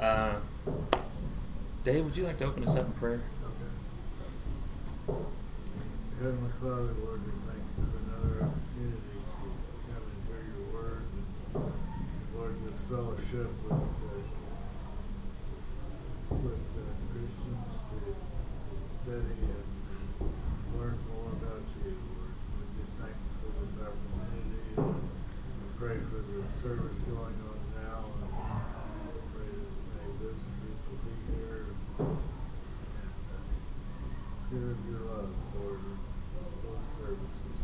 Uh, Dave, would you like to open us up in prayer? Okay. Heavenly Father, Lord, we thank you for another opportunity to come and hear your word. And Lord, this fellowship with Christians to study and learn more about you, Lord. We just thank you for this opportunity. And we pray for the service going on now. And we pray that many visitors will be here. And hear of your love, Lord, in those services.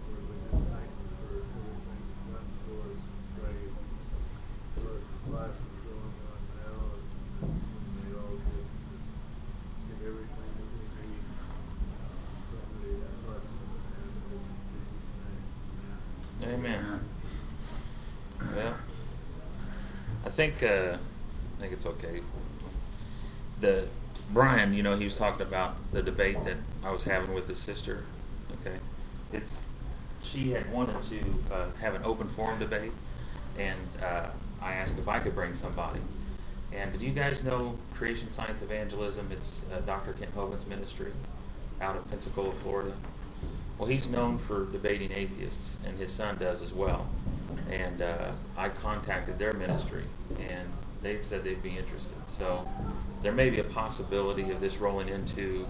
Lord, we just thank you for everything you've done for us. We pray bless the classes going on now, and they all get everything that we need from the lesson and ask it in Jesus' name. Amen. Well, I think it's okay. Brian, he was talking about the debate that I was having with his sister. Okay, she had wanted to have an open forum debate, and I asked if I could bring somebody. And did you guys know Creation Science Evangelism? It's Dr. Kent Hovind's ministry out of Pensacola, Florida. Well, he's known for debating atheists, and his son does as well. And I contacted their ministry, and they said they'd be interested. So there may be a possibility of this rolling into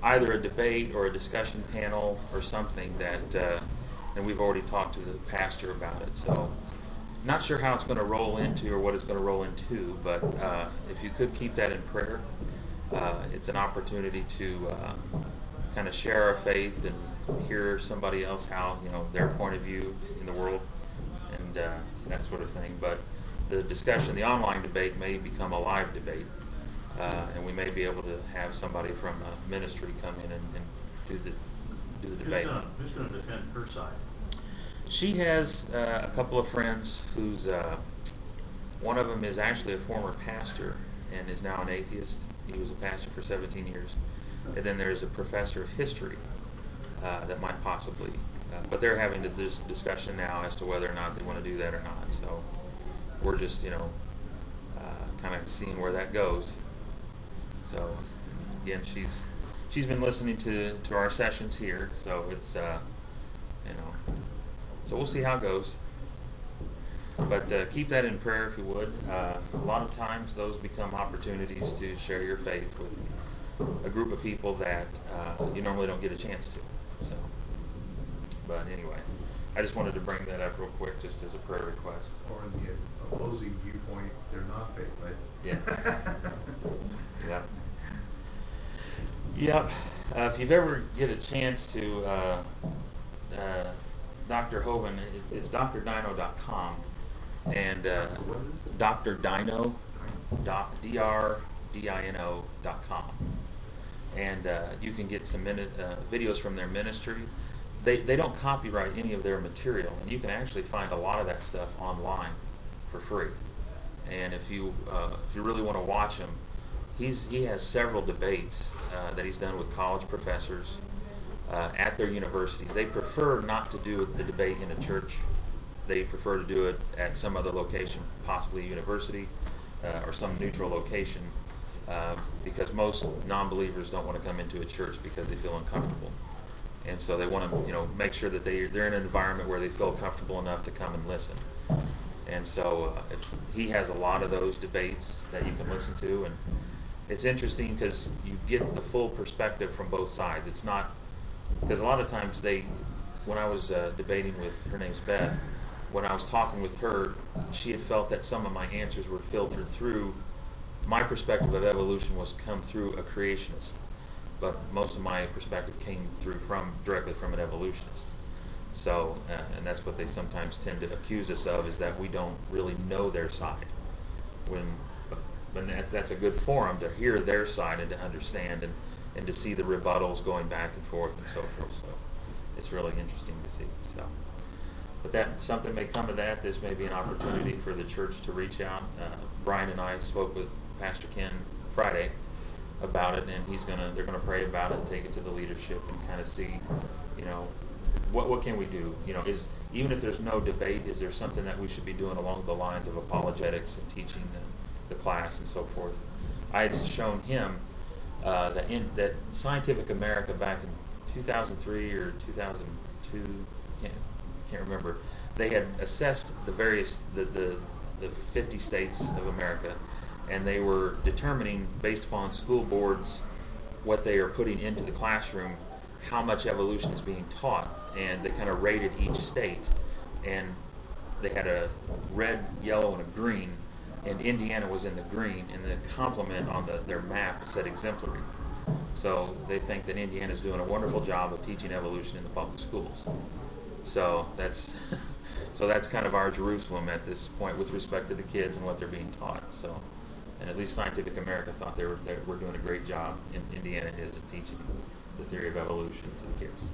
either a debate or a discussion panel or something that, and we've already talked to the pastor about it. So not sure how it's going to roll into or what it's going to roll into, but if you could keep that in prayer, it's an opportunity to kind of share our faith and hear somebody else how, their point of view in the world and that sort of thing. But the discussion, the online debate may become a live debate, and we may be able to have somebody from a ministry come in and do the debate. Who's going to defend her side? She has a couple of friends who's one of them is actually a former pastor and is now an atheist. He was a pastor for 17 years. And then there's a professor of history that might possibly, but they're having this discussion now as to whether or not they want to do that or not. So we're just, kind of seeing where that goes. So again, she's been listening to our sessions here, so it's so we'll see how it goes. But keep that in prayer if you would. A lot of times those become opportunities to share your faith with a group of people that you normally don't get a chance to. So, but anyway, I just wanted to bring that up real quick, just as a prayer request. Or in the opposing viewpoint, they're not faith, right? Yeah. Yeah. Yep. If you've ever get a chance to, Dr. Hovind, it's drdino.com, and drdino, drdino.com, and you can get some videos from their ministry. They don't copyright any of their material, and you can actually find a lot of that stuff online for free. And if you really want to watch him, he has several debates that he's done with college professors at their universities. They prefer not to do the debate in a church. They prefer to do it at some other location, possibly a university or some neutral location, because most non-believers don't want to come into a church because they feel uncomfortable. And so they want to, make sure that they're in an environment where they feel comfortable enough to come and listen. And so he has a lot of those debates that you can listen to, and it's interesting because you get the full perspective from both sides. It's not, because a lot of times when I was debating with, her name's Beth, when I was talking with her, she had felt that some of my answers were filtered through, my perspective of evolution was come through a creationist, but most of my perspective came through directly from an evolutionist. So, and that's what they sometimes tend to accuse us of, is that we don't really know their side. But that's a good forum to hear their side and to understand and to see the rebuttals going back and forth and so forth. So it's really interesting to see. So, but that something may come of that. This may be an opportunity for the church to reach out. Brian and I spoke with Pastor Ken Friday about it, and they're gonna pray about it, take it to the leadership, and kind of see, what can we do? Even if there's no debate, is there something that we should be doing along the lines of apologetics and teaching the class and so forth. I had shown him that Scientific America back in 2003 or 2002, can't remember. They had assessed the 50 states of America, and they were determining, based upon school boards, what they are putting into the classroom, how much evolution is being taught, and they kind of rated each state, and they had a red, yellow, and a green, and Indiana was in the green, and the complement on their map said exemplary. So they think that Indiana is doing a wonderful job of teaching evolution in the public schools. So that's so that's kind of our Jerusalem at this point with respect to the kids and what they're being taught. So, and at least Scientific America thought they were doing a great job, in Indiana is, in teaching the theory of evolution to the kids.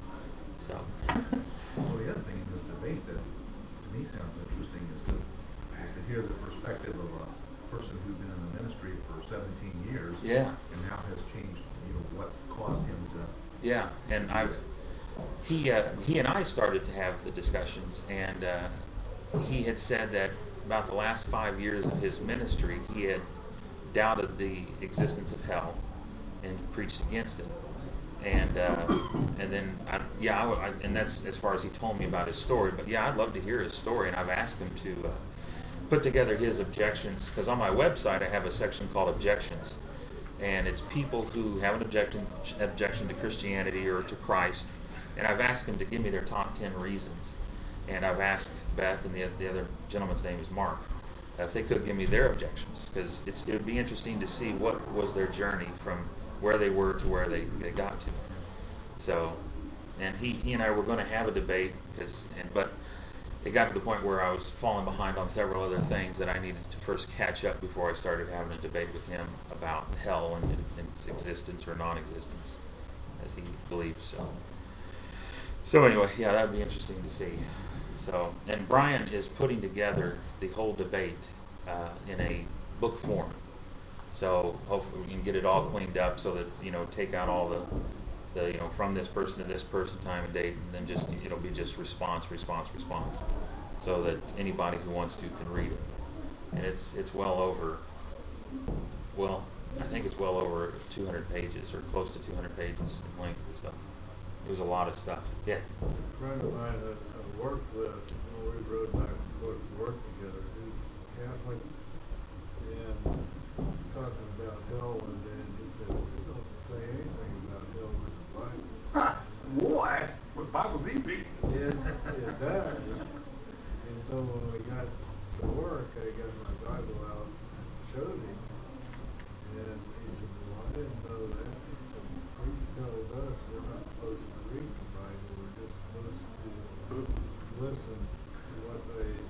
So. Well, the other thing in this debate that to me sounds interesting is to hear the perspective of a person who's been in the ministry for 17 years. Yeah. And now has changed, what caused him to. Yeah, and he and I started to have the discussions, and he had said that about the last 5 years of his ministry, he had doubted the existence of hell and preached against it. And then and that's as far as he told me about his story. But yeah, I'd love to hear his story, and I've asked him to put together his objections, because on my website I have a section called objections, and it's people who have an objection to Christianity or to Christ, and I've asked him to give me their top 10 reasons, and I've asked Beth, and the other gentleman's name is Mark, if they could give me their objections, because it would be interesting to see what was their journey from where they were to where they got to. So, and he and I were going to have a debate, but it got to the point where I was falling behind on several other things that I needed to first catch up before I started having a debate with him about hell and its existence or non-existence, as he believes. So anyway, yeah, that would be interesting to see. So, and Brian is putting together the whole debate in a book form. So hopefully we can get it all cleaned up so that, take out all the from this person to this person, time and date, and then it'll be just response, so that anybody who wants to can read it. And it's well over, I think it's well over 200 pages or close to 200 pages in length. So it was a lot of stuff. Yeah. A friend of mine that I worked with, we rode back and forth to work together. He's Catholic, and talking about hell one day, and he said, "We don't say anything about hell in the Bible." Boy, what Bible do you read? Yes, it does. And so when we got to work, I got my Bible out, showed him, and he said, "Well, I didn't know that." He said, "The priest told us we're not supposed to read the Bible, we're just supposed to listen to what they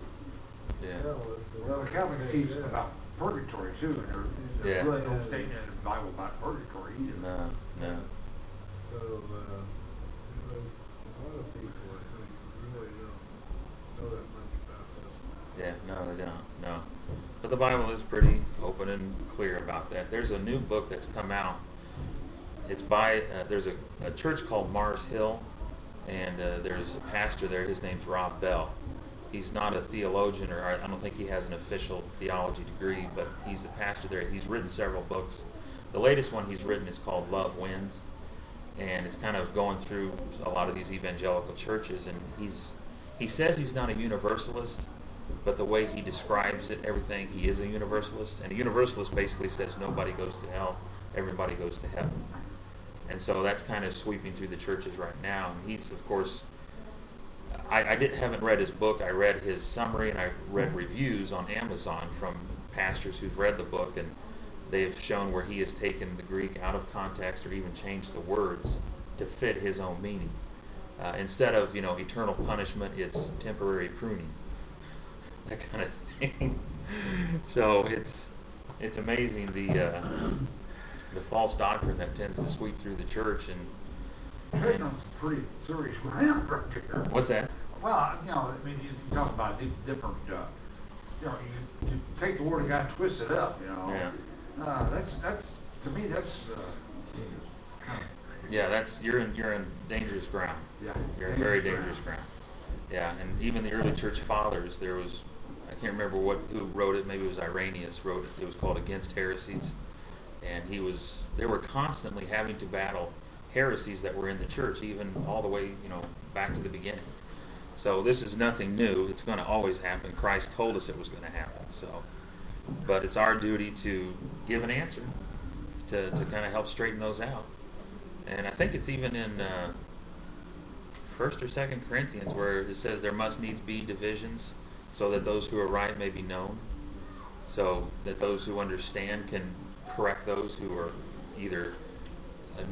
tell us." Well, the Catholics teach about purgatory too, and Yeah. there really don't state in the Bible about purgatory either. No. So, there's a lot of people, I think, who really don't know that much about this. Yeah, no, they don't. No. But the Bible is pretty open and clear about that. There's a new book that's come out. It's by, there's a church called Mars Hill, and there's a pastor there. His name's Rob Bell. He's not a theologian, or I don't think he has an official theology degree, but he's the pastor there. He's written several books. The latest one he's written is called Love Wins, and it's kind of going through a lot of these evangelical churches, and he says he's not a universalist, but the way he describes it, everything, he is a universalist. And a universalist basically says nobody goes to hell, everybody goes to heaven. And so that's kind of sweeping through the churches right now. And he's, of course, I haven't read his book. I read his summary, and I read reviews on Amazon from pastors who've read the book, and they've shown where he has taken the Greek out of context or even changed the words to fit his own meaning. Instead of eternal punishment, it's temporary pruning, that kind of thing. So it's amazing the false doctrine that tends to sweep through the church. And Trigon's pretty serious ground right there. what's that? Well, I mean, you talk about different, you take the word of God and twist it up, Yeah. That's to me, that's Yeah, you're in dangerous ground. yeah. You're in very dangerous ground. Yeah, and even the early church fathers, there was I can't remember who wrote it. Maybe it was Irenaeus wrote it. It was called Against Heresies, and they were constantly having to battle heresies that were in the church, even all the way, back to the beginning. So this is nothing new. It's going to always happen. Christ told us it was going to happen. So, but it's our duty to give an answer, to kind of help straighten those out. And I think it's even in 1st or 2nd Corinthians where it says there must needs be divisions so that those who are right may be known, so that those who understand can correct those who are either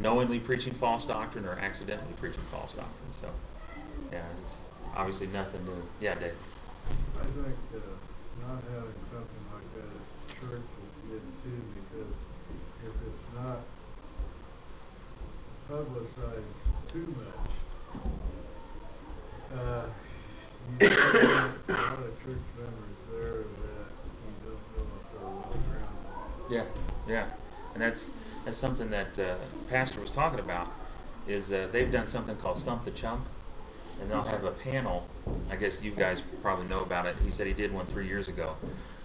knowingly preaching false doctrine or accidentally preaching false doctrine. So, yeah, it's obviously nothing new. Yeah, Dave. I think not having something like that at church is good too, because if it's not publicized too much, you get a lot of church members there that you don't know if they're well grounded. Yeah, and that's something that Pastor was talking about. Is they've done something called Stump the Chump, and they'll have a panel. I guess you guys probably know about it. He said he did one 3 years ago,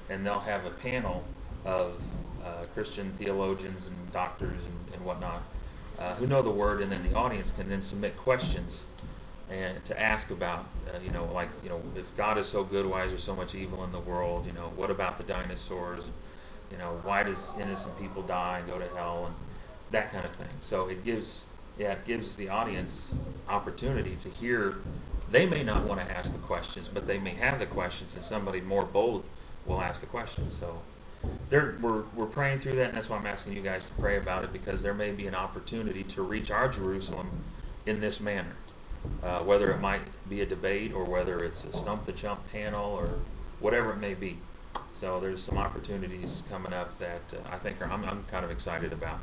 and they'll have a panel of Christian theologians and doctors and whatnot who know the Word, and then the audience can then submit questions and to ask about, if God is so good, why is there so much evil in the world? What about the dinosaurs? Why does innocent people die and go to hell, and that kind of thing. So it gives the audience opportunity to hear. They may not want to ask the questions, but they may have the questions, and somebody more bold will ask the questions. So we're praying through that, and that's why I'm asking you guys to pray about it, because there may be an opportunity to reach our Jerusalem in this manner. Whether it might be a debate or whether it's a Stump the Chump panel or whatever it may be. So there's some opportunities coming up that I think I'm kind of excited about.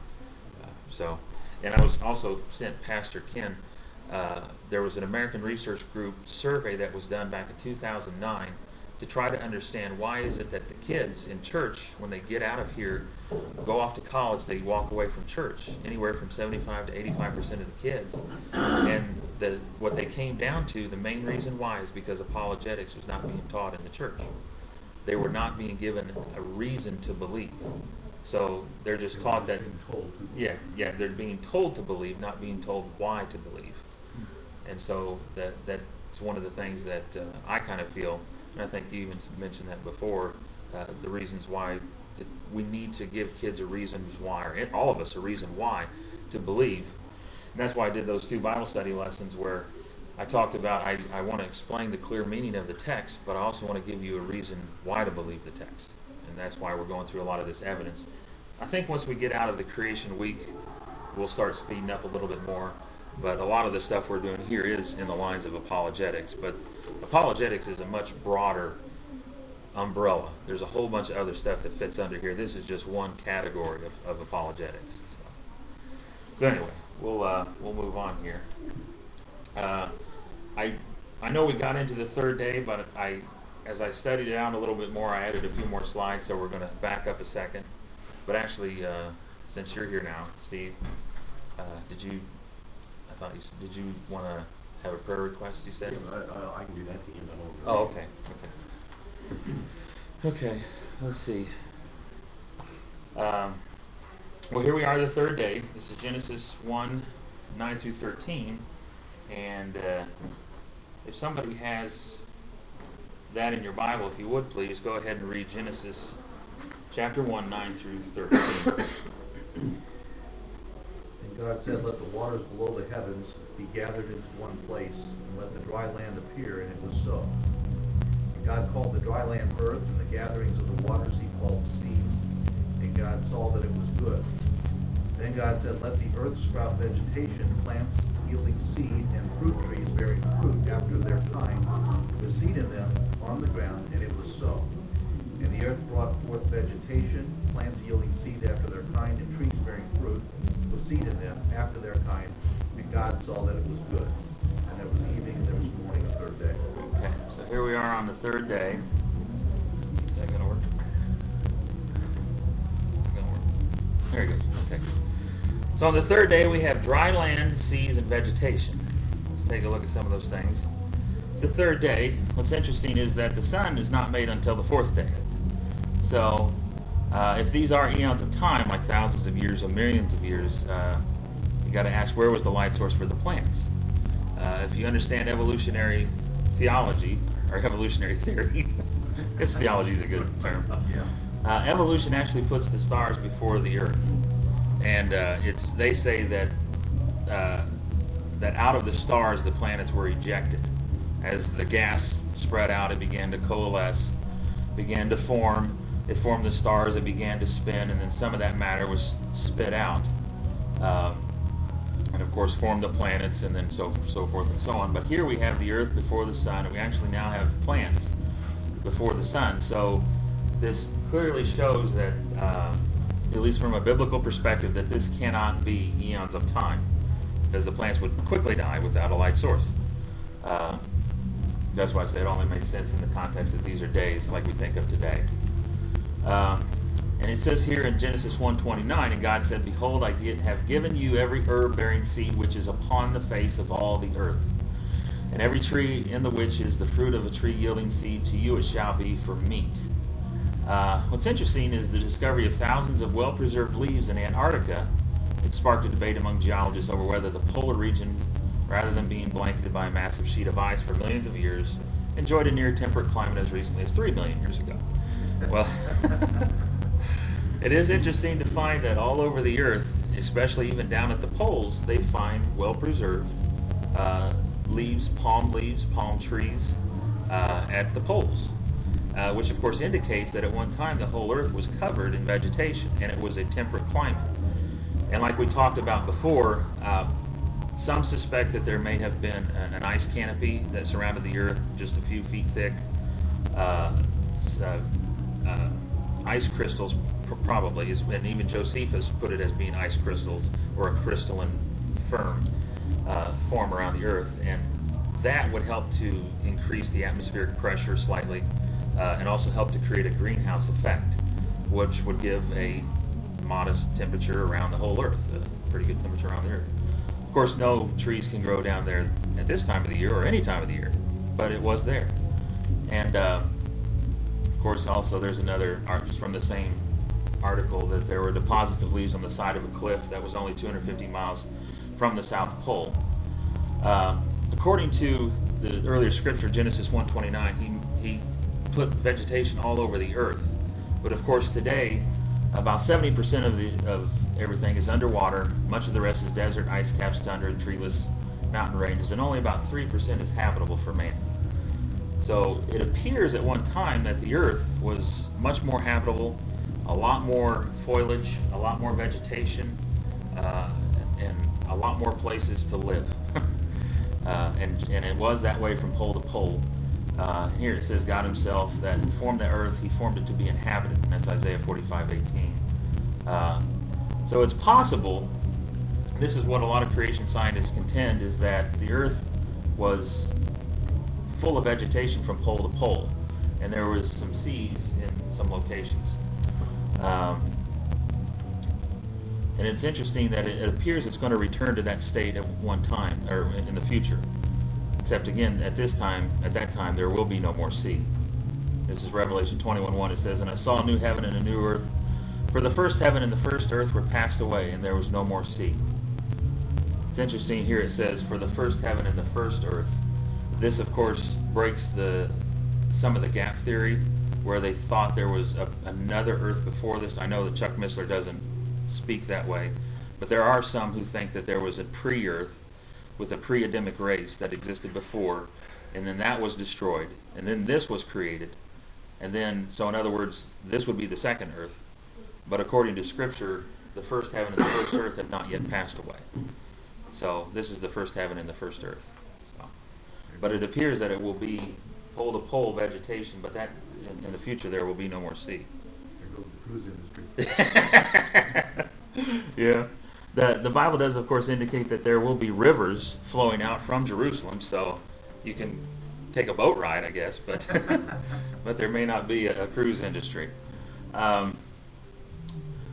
And I was also sent Pastor Ken. There was an American Research Group survey that was done back in 2009 to try to understand why is it that the kids in church, when they get out of here, go off to college, they walk away from church, anywhere from 75 to 85% of the kids. And what they came down to, the main reason why, is because apologetics was not being taught in the church. They were not being given a reason to believe. So they're just taught that, they're being told to believe, not being told why to believe. And so that's one of the things that I kind of feel, and I think you even mentioned that before, the reasons why we need to give kids a reason why, or all of us a reason why to believe. And that's why I did those 2 Bible study lessons where I talked about I want to explain the clear meaning of the text, but I also want to give you a reason why to believe the text. And that's why we're going through a lot of this evidence. I think once we get out of the creation week, we'll start speeding up a little bit more. But a lot of the stuff we're doing here is in the lines of apologetics. But apologetics is a much broader umbrella. There's a whole bunch of other stuff that fits under here. This is just one category of apologetics. So anyway, we'll move on here. I know we got into the 3rd day, but as I studied it out a little bit more, I added a few more slides, so we're going to back up a second. But actually, since you're here now, Steve, did you want to have a prayer request, you said? Yeah, I can do that at the end. Oh, okay. Okay, let's see. Well, here we are, the 3rd day. This is Genesis 1, 9 through 13. And if somebody has that in your Bible, if you would please, go ahead and read Genesis chapter 1, 9 through 13. And God said, let the waters below the heavens be gathered into one place, and let the dry land appear, and it was so. And God called the dry land earth, and the gatherings of the waters he called seas. And God saw that it was good. Then God said, let the earth sprout vegetation, plants yielding seed, and fruit trees bearing fruit after their kind, with seed in them on the ground, and it was so. And the earth brought forth vegetation, plants yielding seed after their kind, and trees bearing fruit, with seed in them after their kind. And God saw that it was good. And there was evening, and there was morning, the 3rd day. Okay, so here we are on the 3rd day. Is that going to work? Is it going to work? There it goes. Okay. So on the 3rd day, we have dry land, seas, and vegetation. Let's take a look at some of those things. It's the third day. What's interesting is that the sun is not made until the fourth day. So, if these are eons of time, like thousands of years or millions of years, you got to ask, where was the light source for the plants? If you understand evolutionary theology, or evolutionary theory, I guess theology is a good term. Evolution actually puts the stars before the earth. And they say that that out of the stars, the planets were ejected. As the gas spread out, it began to coalesce, began to form. It formed the stars, it began to spin, and then some of that matter was spit out. And of course formed the planets, and then so forth and so on. But here we have the earth before the sun, and we actually now have plants before the sun. So this clearly shows that, at least from a biblical perspective, that this cannot be eons of time, because the plants would quickly die without a light source. That's why I say it only makes sense in the context that these are days like we think of today. And it says here in Genesis 1:29, and God said, "Behold, I have given you every herb-bearing seed which is upon the face of all the earth, and every tree in the which is the fruit of a tree yielding seed, to you it shall be for meat." What's interesting is the discovery of thousands of well-preserved leaves in Antarctica. It sparked a debate among geologists over whether the polar region, rather than being blanketed by a massive sheet of ice for millions of years, enjoyed a near-temperate climate as recently as 3 million years ago. Well, it is interesting to find that all over the earth, especially even down at the poles, they find well-preserved leaves, palm trees at the poles, which of course indicates that at one time the whole earth was covered in vegetation, and it was a temperate climate. And like we talked about before, some suspect that there may have been an ice canopy that surrounded the earth just a few feet thick. Ice crystals, probably, and even Josephus put it as being ice crystals or a crystalline form around the earth, and that would help to increase the atmospheric pressure slightly, and also help to create a greenhouse effect, which would give a modest temperature around the whole earth, a pretty good temperature around the earth. Of course, no trees can grow down there at this time of the year or any time of the year, but it was there. And of course, also there's another from the same article that there were deposits of leaves on the side of a cliff that was only 250 miles from the South Pole. According to the earlier scripture, Genesis 1:29, he put vegetation all over the earth. But of course, today, about 70% of everything is underwater. Much of the rest is desert, ice caps, tundra, and treeless mountain ranges, and only about 3% is habitable for man. So it appears at one time that the earth was much more habitable, a lot more foliage, a lot more vegetation, and a lot more places to live. And it was that way from pole to pole. Here it says God himself that formed the earth, he formed it to be inhabited, and that's Isaiah 45:18. So it's possible, this is what a lot of creation scientists contend, is that the earth was full of vegetation from pole to pole, and there was some seas in some locations. And it's interesting that it appears it's going to return to that state at one time, or in the future. Except again, at that time, there will be no more sea. This is Revelation 21:1. It says, "And I saw a new heaven and a new earth, for the first heaven and the first earth were passed away, and there was no more sea." It's interesting here it says, "For the first heaven and the first earth." This, of course, breaks some of the gap theory, where they thought there was another earth before this. I know that Chuck Missler doesn't speak that way, but there are some who think that there was a pre-earth with a pre-Adamic race that existed before, and then that was destroyed, and then this was created, and then, so in other words, this would be the second earth. But according to Scripture, the first heaven and the first earth have not yet passed away. So this is the first heaven and the first earth. So, but it appears that it will be pole-to-pole vegetation, but that in the future there will be no more sea. There goes the cruise industry. Yeah. The Bible does, of course, indicate that there will be rivers flowing out from Jerusalem, so you can take a boat ride, I guess, but but there may not be a cruise industry.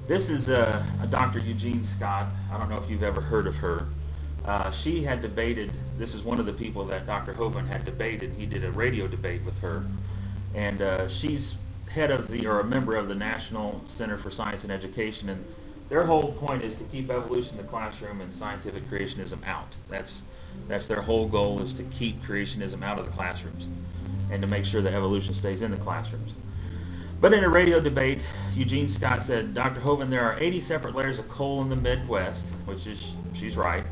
This is a Dr. Eugene Scott. I don't know if you've ever heard of her, She had debated, this is one of the people that Dr. Hovind had debated. He did a radio debate with her. And she's head of or a member of the National Center for Science and Education. And their whole point is to keep evolution in the classroom and scientific creationism out. That's their whole goal, is to keep creationism out of the classrooms and to make sure that evolution stays in the classrooms. But in a radio debate, Eugene Scott said, Dr. Hovind, there are 80 separate layers of coal in the Midwest, which is, she's right.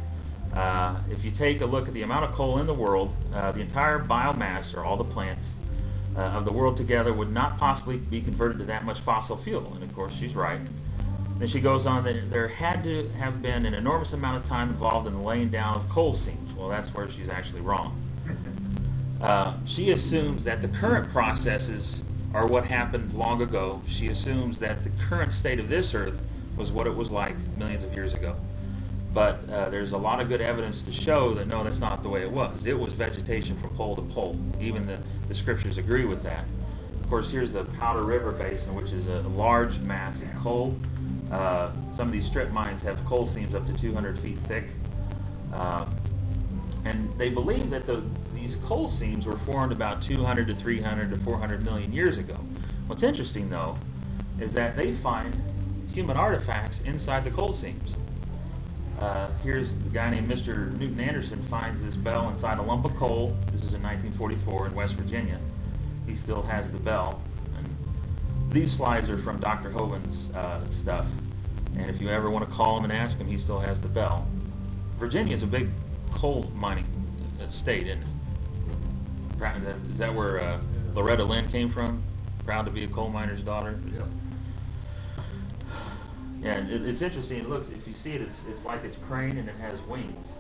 If you take a look at the amount of coal in the world, the entire biomass, or all the plants of the world together, would not possibly be converted to that much fossil fuel. And of course, she's right. Then she goes on that there had to have been an enormous amount of time involved in the laying down of coal seams. Well, that's where she's actually wrong. She assumes that the current processes are what happened long ago. She assumes that the current state of this earth was what it was like millions of years ago. But there's a lot of good evidence to show that no, that's not the way it was. It was vegetation from pole to pole. Even the scriptures agree with that. Of course, here's the Powder River Basin, which is a large mass of coal. Some of these strip mines have coal seams up to 200 feet thick. And they believe that these coal seams were formed about 200 to 300 to 400 million years ago. What's interesting, though, is that they find human artifacts inside the coal seams. Here's the guy named Mr. Newton Anderson finds this bell inside a lump of coal. This is in 1944 in West Virginia. He still has the bell. And these slides are from Dr. Hovind's stuff. And if you ever want to call him and ask him, he still has the bell. Virginia is a big coal mining state, isn't it? Is that where Loretta Lynn came from? Proud to be a coal miner's daughter? Yeah. Yeah, and it's interesting. It looks, if you see it, it's like it's praying and it has wings.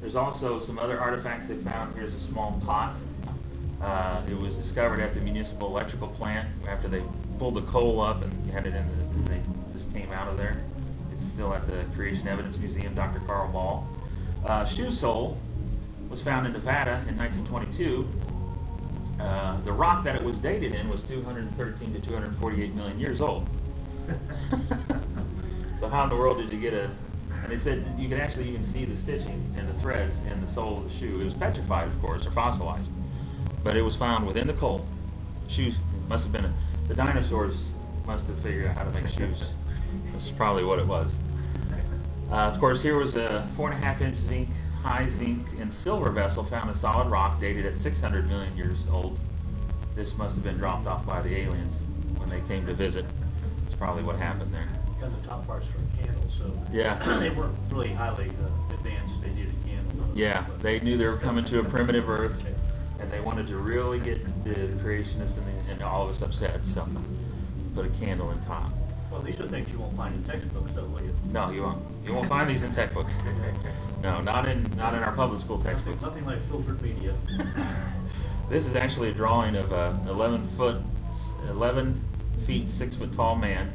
There's also some other artifacts they found. Here's a small pot. It was discovered at the municipal electrical plant after they pulled the coal up and had it in they just came out of there. It's still at the Creation Evidence Museum, Dr. Carl Ball. Shoe sole was found in Nevada in 1922. The rock that it was dated in was 213 to 248 million years old. So how in the world did you get and they said you can actually even see the stitching and the threads in the sole of the shoe. It was petrified, of course, or fossilized, but it was found within the coal. Shoes must have been, the dinosaurs must have figured out how to make shoes. That's probably what it was. Of course, here was a 4.5-inch high zinc and silver vessel found in solid rock dated at 600 million years old. This must have been dropped off by the aliens when they came to visit. That's probably what happened there. And the top part's for a candle, so. Yeah. They weren't really highly advanced, they did a candle. Yeah, they knew they were coming to a primitive Earth, and they wanted to really get the creationists and all of us upset, so put a candle in top. Well, these are things you won't find in textbooks, though, will you? No, you won't. You won't find these in textbooks. No, not in our public school textbooks. Nothing like filtered media. This is actually a drawing of a 11 feet 6 foot tall man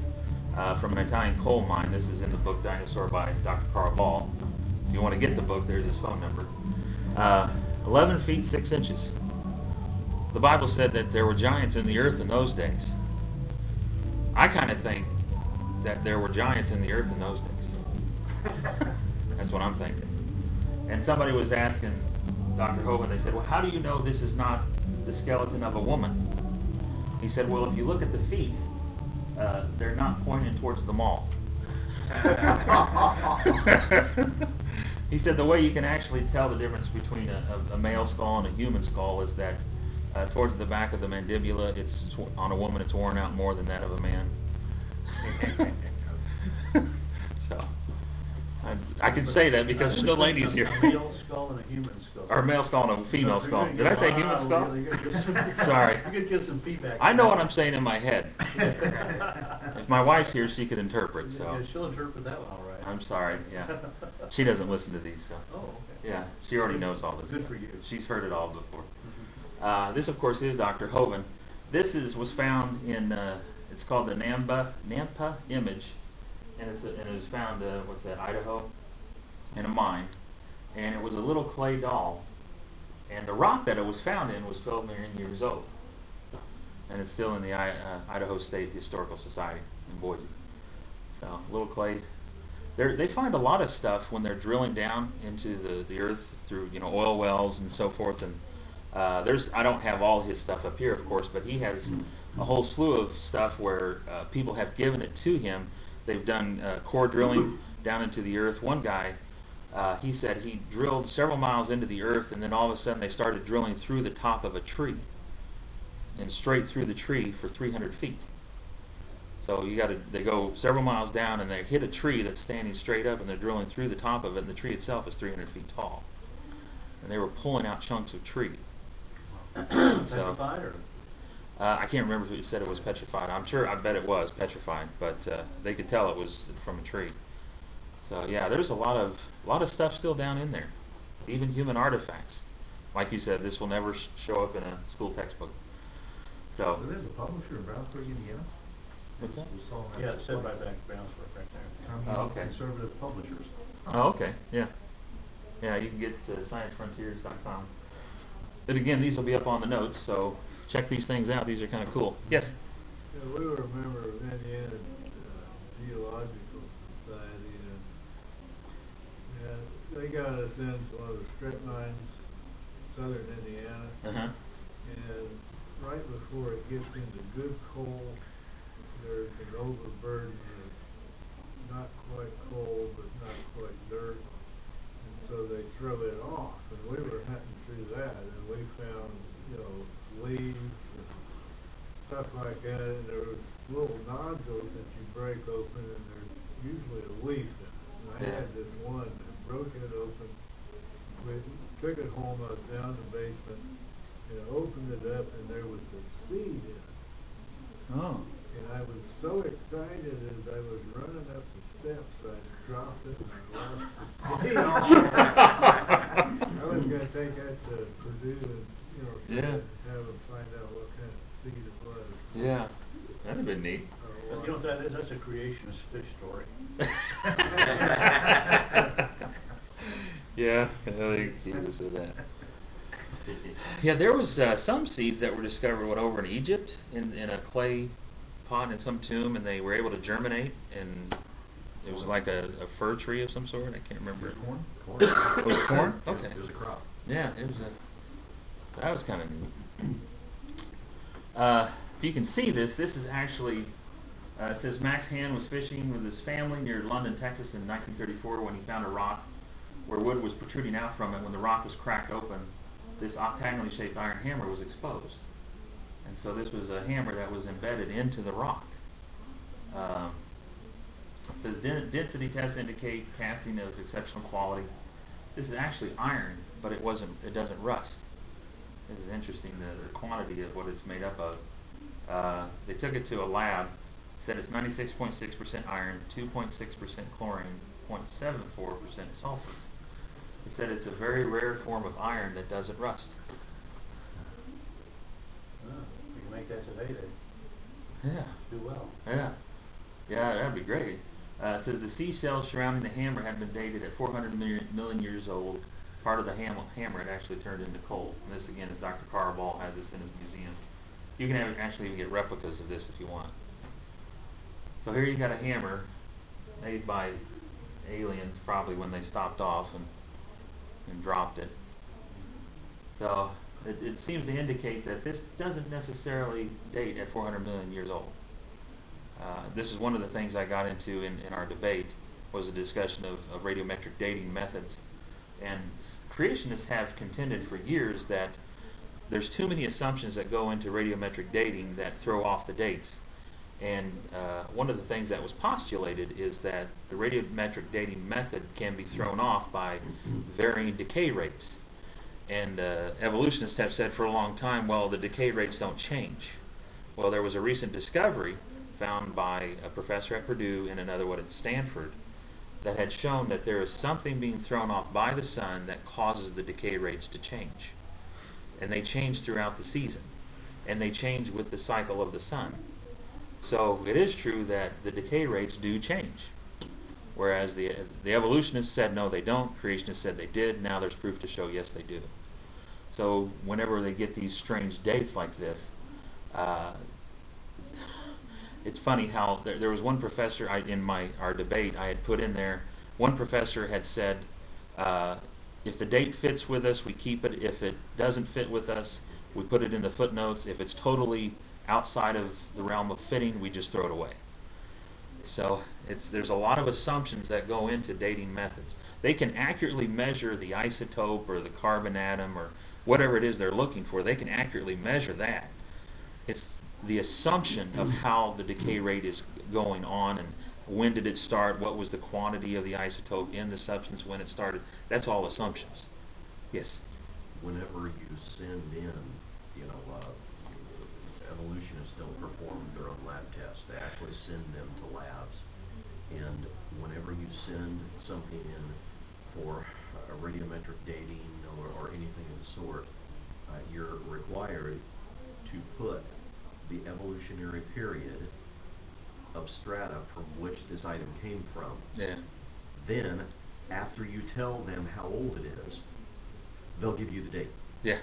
from an Italian coal mine. This is in the book Dinosaur by Dr. Carl Ball. If you want to get the book, there's his phone number. 11 feet 6 inches. The Bible said that there were giants in the earth in those days. I kind of think that there were giants in the earth in those days. That's what I'm thinking. And somebody was asking Dr. Hovind, they said, well, how do you know this is not the skeleton of a woman? He said, well, if you look at the feet, they're not pointing towards the mall. He said the way you can actually tell the difference between a male skull and a human skull is that towards the back of the mandibula, on a woman it's worn out more than that of a man. So I can say that because there's no ladies here. A male skull and a human skull. Or a male skull and a female skull. Did I say human skull? Sorry. You could give some feedback. I know what I'm saying in my head. If my wife's here, she could interpret. So Yeah, she'll interpret that one all right. I'm sorry. Yeah, she doesn't listen to these. So Oh, okay. yeah, she already knows all this. Good stuff. for you. She's heard it all before. This, of course, is Dr. Hovind. This was found in. It's called the Nampa image, and it was found. What's that? Idaho, in a mine, and it was a little clay doll, and the rock that it was found in was 12 million years old, and it's still in the Idaho State Historical Society in Boise. So little clay they find a lot of stuff when they're drilling down into the earth through, you know, oil wells and so forth. And I don't have all his stuff up here, of course, but he has a whole slew of stuff where people have given it to him. They've done core drilling down into the earth. One guy, he said he drilled several miles into the earth, and then all of a sudden they started drilling through the top of a tree and straight through the tree for 300 feet. So they go several miles down and they hit a tree that's standing straight up, and they're drilling through the top of it, and the tree itself is 300 feet tall. And they were pulling out chunks of tree. Petrified or? I can't remember if it said it was petrified. I bet it was petrified, but they could tell it was from a tree. So yeah, there's a lot of stuff still down in there, even human artifacts. Like you said, this will never show up in a school textbook. So So there's a publisher in Brownsburg, Indiana? what's that? We saw that. Yeah, it said right back Brownsburg right there. Oh, okay. Conservative publishers. Oh, okay, yeah. Yeah, you can get sciencefrontiers.com. But again, these will be up on the notes, so check these things out. These are kind of cool. Yes? Yeah, we were a member of Indiana Geological Society, and they got us into one of the strip mines, southern Indiana, Uh-huh. and right before it gets into good coal, there's an overburden that's not quite coal, but not quite dirt, and so they throw it off, and we were hunting through that, and we found, you know, leaves and stuff like that, and there was little nodules that you break open, and there's usually a leaf in it. And I Yeah. had this one that broke it open. We took it home, I was down in the basement, and I opened it up, and there was a seed in it. Oh. And I was so excited as I was running up the steps, I dropped it and I lost the seed. I was gonna take that to Purdue and, you know, Yeah. have them find out what kind of seed it was. Yeah. That'd have been neat. I You know, lost that is, that's a creationist fish story. Yeah, Jesus said that. Yeah, there was some seeds that were discovered over in Egypt in a clay pot in some tomb, and they were able to germinate, and it was like a fir tree of some sort. I can't remember. There's corn? Was it corn? Okay. It was a crop. Yeah, it was so that was kind of neat. If you can see this is actually, it says Max Hand was fishing with his family near London, Texas in 1934 when he found a rock where wood was protruding out from it. When the rock was cracked open, this octagonally shaped iron hammer was exposed. And so this was a hammer that was embedded into the rock. It says density tests indicate casting of exceptional quality. This is actually iron, but it doesn't rust. This is interesting, the quantity of what it's made up of. They took it to a lab, said it's 96.6% iron, 2.6% chlorine, 0.74% sulfur. They said it's a very rare form of iron that doesn't rust. Oh, you can make that today, they Yeah. do well. Yeah, yeah, that'd be great. It says the seashells surrounding the hammer have been dated at 400 million years old. Part of the hammer had actually turned into coal. And this again is Dr. Carl Ball has this in his museum. You can actually even get replicas of this if you want. So here you got a hammer made by aliens probably when they stopped off and dropped it. So it seems to indicate that this doesn't necessarily date at 400 million years old. This is one of the things I got into in our debate, was a discussion of radiometric dating methods. And creationists have contended for years that there's too many assumptions that go into radiometric dating that throw off the dates. And one of the things that was postulated is that the radiometric dating method can be thrown off by varying decay rates. And evolutionists have said for a long time, well, the decay rates don't change. Well, there was a recent discovery found by a professor at Purdue and another one at Stanford that had shown that there is something being thrown off by the sun that causes the decay rates to change. And they change throughout the season. And they change with the cycle of the sun. So it is true that the decay rates do change. Whereas the evolutionists said no, they don't. Creationists said they did. Now there's proof to show yes, they do. So whenever they get these strange dates like this, it's funny how there was one professor in our debate I had put in there. One professor had said, if the date fits with us, we keep it. If it doesn't fit with us, we put it in the footnotes. If it's totally outside of the realm of fitting, we just throw it away. So there's a lot of assumptions that go into dating methods. They can accurately measure the isotope or the carbon atom or whatever it is they're looking for. They can accurately measure that. It's the assumption of how the decay rate is going on and when did it start, what was the quantity of the isotope in the substance when it started. That's all assumptions. Yes? Whenever you send in, evolutionists don't perform their own lab tests. They actually send them to labs. And whenever you send something in for a radiometric dating or anything of the sort, you're required to put the evolutionary period of strata from which this item came from. Yeah. Then, after you tell them how old it is, they'll give you the date. Yeah.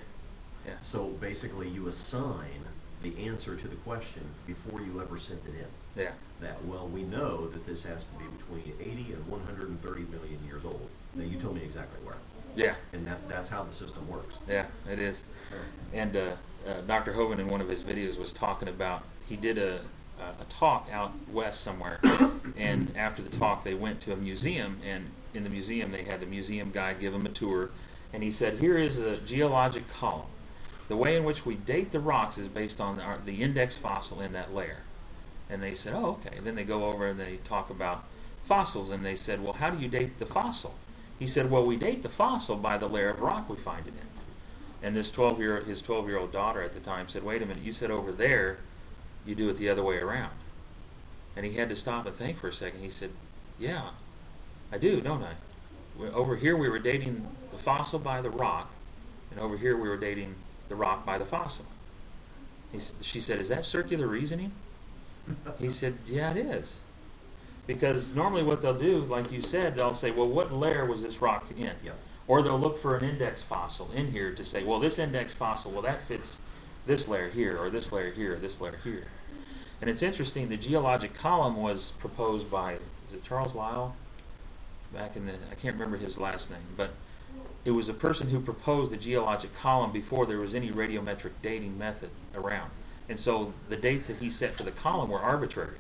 Yeah. So basically you assign the answer to the question before you ever send it in. Yeah. That, well, we know that this has to be between 80 and 130 million years old. Now you tell me exactly where. Yeah. And that's how the system works. Yeah, it is. And Dr. Hovind in one of his videos was talking about, he did a talk out west somewhere, and after the talk they went to a museum, and in the museum they had the museum guide give them a tour, and he said, here is a geologic column. The way in which we date the rocks is based on the index fossil in that layer. And they said, oh, okay. Then they go over and they talk about fossils, and they said, well, how do you date the fossil? He said, well, we date the fossil by the layer of rock we find it in. And his 12-year-old daughter at the time said, wait a minute, you said over there you do it the other way around. And he had to stop and think for a second. He said, yeah, I do, don't I? Over here we were dating the fossil by the rock, and over here we were dating the rock by the fossil. She said, is that circular reasoning? He said, yeah, it is. Because normally what they'll do, like you said, they'll say, well, what layer was this rock in? Yep. Or they'll look for an index fossil in here to say, well, this index fossil, well, that fits this layer here, or this layer here, or this layer here. And it's interesting, the geologic column was proposed by, is it Charles Lyell? Back in the, I can't remember his last name, but it was a person who proposed the geologic column before there was any radiometric dating method around. And so the dates that he set for the column were arbitrary.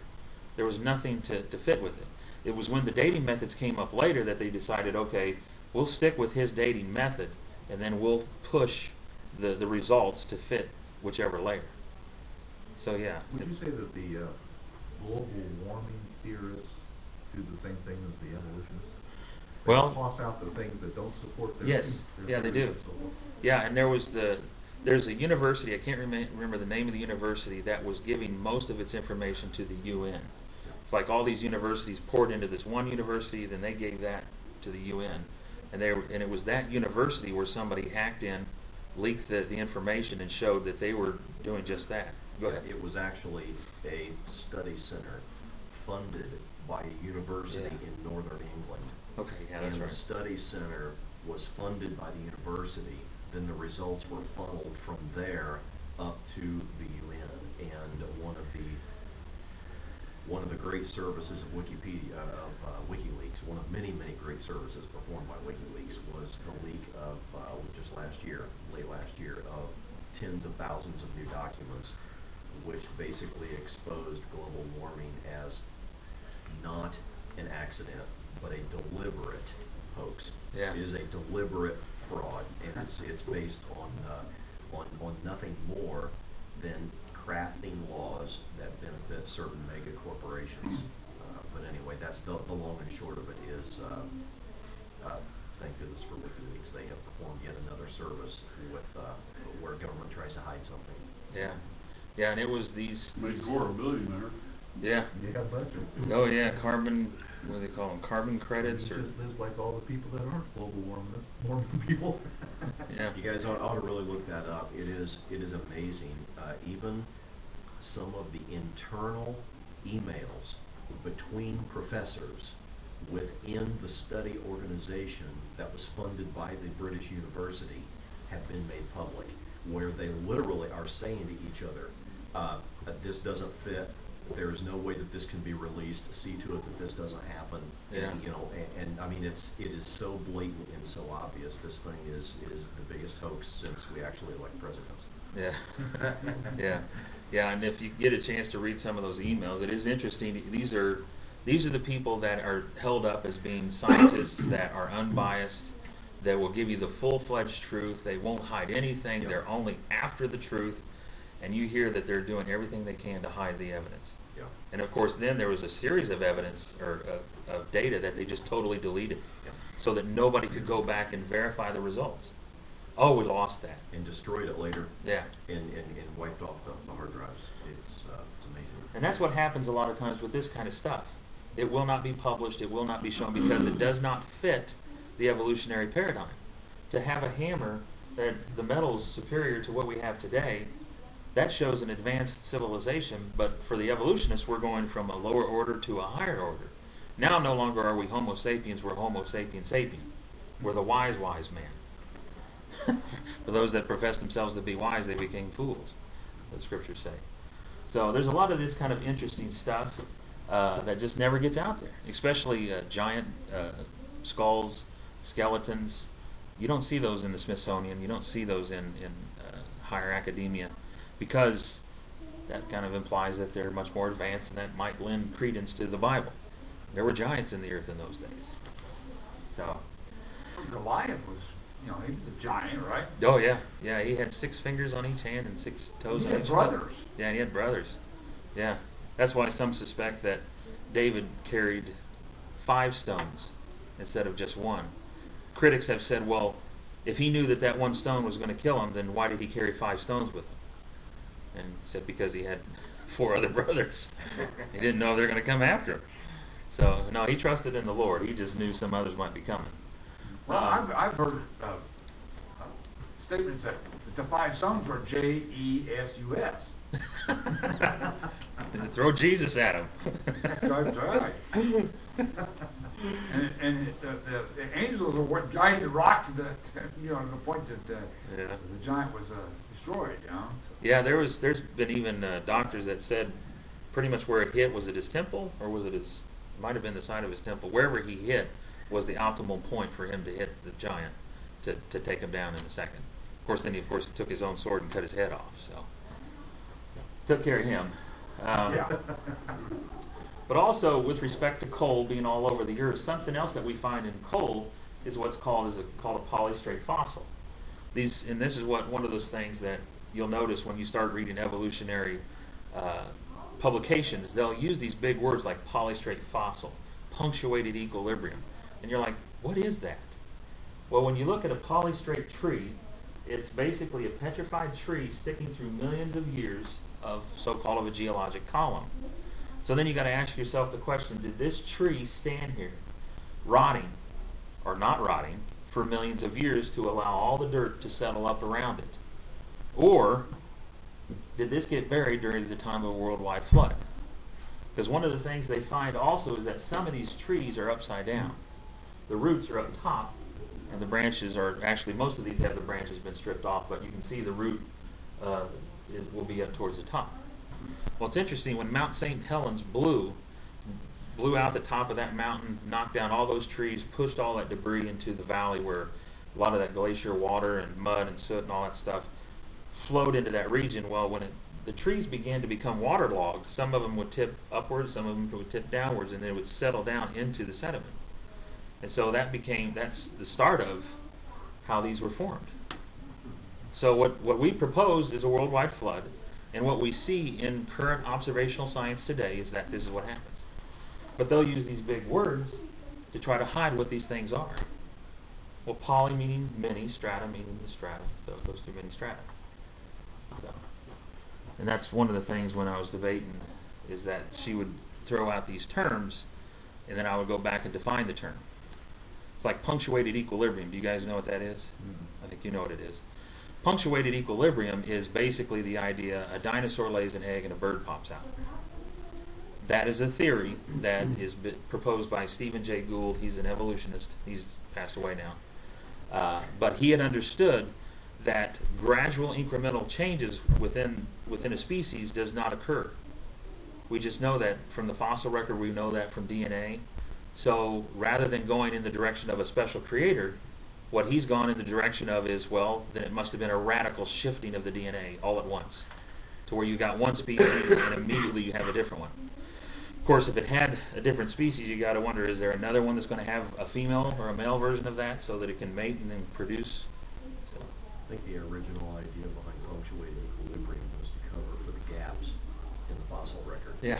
There was nothing to fit with it. It was when the dating methods came up later that they decided, okay, we'll stick with his dating method, and then we'll push the results to fit whichever layer. So yeah. Would you say that the global warming theorists do the same thing as the evolutionists? They Well, toss out the things that don't support their yes, their yeah, they theories do. and so forth. Yeah, and there's a university, I can't remember the name of the university, that was giving most of its information to the UN. It's like all these universities poured into this one university, then they gave that to the UN. And it was that university where somebody hacked in, leaked the information, and showed that they were doing just that. Go ahead. It was actually a study center funded by a university Yeah. in northern England. Okay, yeah, that's And right. the study center was funded by the university. Then the results were funneled from there up to the UN. And one of the great services of Wikipedia, WikiLeaks, one of many, many great services performed by WikiLeaks was the leak of, just late last year, of tens of thousands of new documents, which basically exposed global warming as not an accident, but a deliberate hoax. Yeah. It is a deliberate fraud, and it's based on nothing more than crafting laws that benefit certain mega corporations. But anyway, that's the long and short of it is, thank goodness for WikiLeaks. They have performed yet another service with where government tries to hide something. Yeah. Yeah, and it was these Made Gore a billionaire. yeah. Yeah, but Oh yeah, carbon, what do they call them, carbon he credits, or just lives like all the people that aren't global warming people. yeah. You guys ought to really look that up. It is amazing. Even some of the internal emails between professors within the study organization that was funded by the British University have been made public, where they literally are saying to each other, this doesn't fit, there is no way that this can be released. See to it that this doesn't happen. Yeah. And, and I mean, it is so blatant and so obvious. This thing is the biggest hoax since we actually elect presidents. Yeah, yeah. And if you get a chance to read some of those emails, it is interesting. These are the people that are held up as being scientists that are unbiased, that will give you the full-fledged truth. They won't hide anything. They're only after the truth. And you hear that they're doing everything they can to hide the evidence. Yeah. And of course, then there was a series of evidence or of data that they just totally deleted, Yeah. so that nobody could go back and verify the results. Oh, we lost that. And destroyed it later. Yeah. And wiped off the hard drives. It's amazing. And that's what happens a lot of times with this kind of stuff. It will not be published, it will not be shown, because it does not fit the evolutionary paradigm. To have a hammer that the metal is superior to what we have today, that shows an advanced civilization, but for the evolutionists, we're going from a lower order to a higher order. Now no longer are we Homo sapiens, we're Homo sapien sapien. We're the wise man. For those that profess themselves to be wise, they became fools, the scriptures say. So there's a lot of this kind of interesting stuff that just never gets out there, especially giant skulls, skeletons. You don't see those in the Smithsonian. You don't see those in higher academia, because that kind of implies that they're much more advanced, and that might lend credence to the Bible. There were giants in the earth in those days. So, Goliath was, he was a giant, right? oh yeah, yeah, he had 6 fingers on each hand and 6 toes He on had each brothers. foot. Yeah, and he had brothers. Yeah, that's why some suspect that David carried 5 stones instead of just 1. Critics have said, well, if he knew that one stone was going to kill him, then why did he carry 5 stones with him? And he said because he had 4 other brothers. He didn't know they were going to come after him. So, no, he trusted in the Lord. He just knew some others might be coming. Well, I've heard statements that the 5 stones were Jesus. And throw Jesus at him. That's right. And the angels are what guided the rock to the point that Yeah. the giant was destroyed. Yeah, there's been even doctors that said pretty much where it hit, was it his temple or was it his, might have been the side of his temple. Wherever he hit was the optimal point for him to hit the giant to take him down in a second. Of course, then he took his own sword and cut his head off. So took care of him. Yeah. But also, with respect to coal being all over the earth, something else that we find in coal is what's called a polystrate fossil. And this is one of those things that you'll notice when you start reading evolutionary publications. They'll use these big words like polystrate fossil, punctuated equilibrium, and you're like, what is that? Well, when you look at a polystrate tree, it's basically a petrified tree sticking through millions of years of so-called a geologic column. So then you got to ask yourself the question, did this tree stand here rotting or not rotting for millions of years to allow all the dirt to settle up around it? Or did this get buried during the time of a worldwide flood? Because one of the things they find also is that some of these trees are upside down. The roots are up top, and the branches are, actually most of these have the branches been stripped off, but you can see the root will be up towards the top. Well, it's interesting, when Mount St. Helens blew out the top of that mountain, knocked down all those trees, pushed all that debris into the valley where a lot of that glacier water and mud and soot and all that stuff flowed into that region. Well, when the trees began to become waterlogged, some of them would tip upwards, some of them would tip downwards, and then it would settle down into the sediment. And so that's the start of how these were formed. So what we propose is a worldwide flood. And what we see in current observational science today is that this is what happens. But they'll use these big words to try to hide what these things are. Well, poly meaning many, strata meaning the strata, so it goes through many strata. So, and that's one of the things when I was debating, is that she would throw out these terms, and then I would go back and define the term. It's like punctuated equilibrium. Do you guys know what that is? I think you know what it is. Punctuated equilibrium is basically the idea a dinosaur lays an egg and a bird pops out. That is a theory that is proposed by Stephen Jay Gould. He's an evolutionist. He's passed away now. But he had understood that gradual incremental changes within a species does not occur. We just know that from the fossil record, we know that from DNA. So rather than going in the direction of a special creator, what he's gone in the direction of is, well, then it must have been a radical shifting of the DNA all at once, to where you got one species and immediately you have a different one. Of course, if it had a different species, you got to wonder, is there another one that's going to have a female or a male version of that so that it can mate and then produce? So, I think the original idea behind punctuated equilibrium was to cover for the gaps in the fossil record. yeah.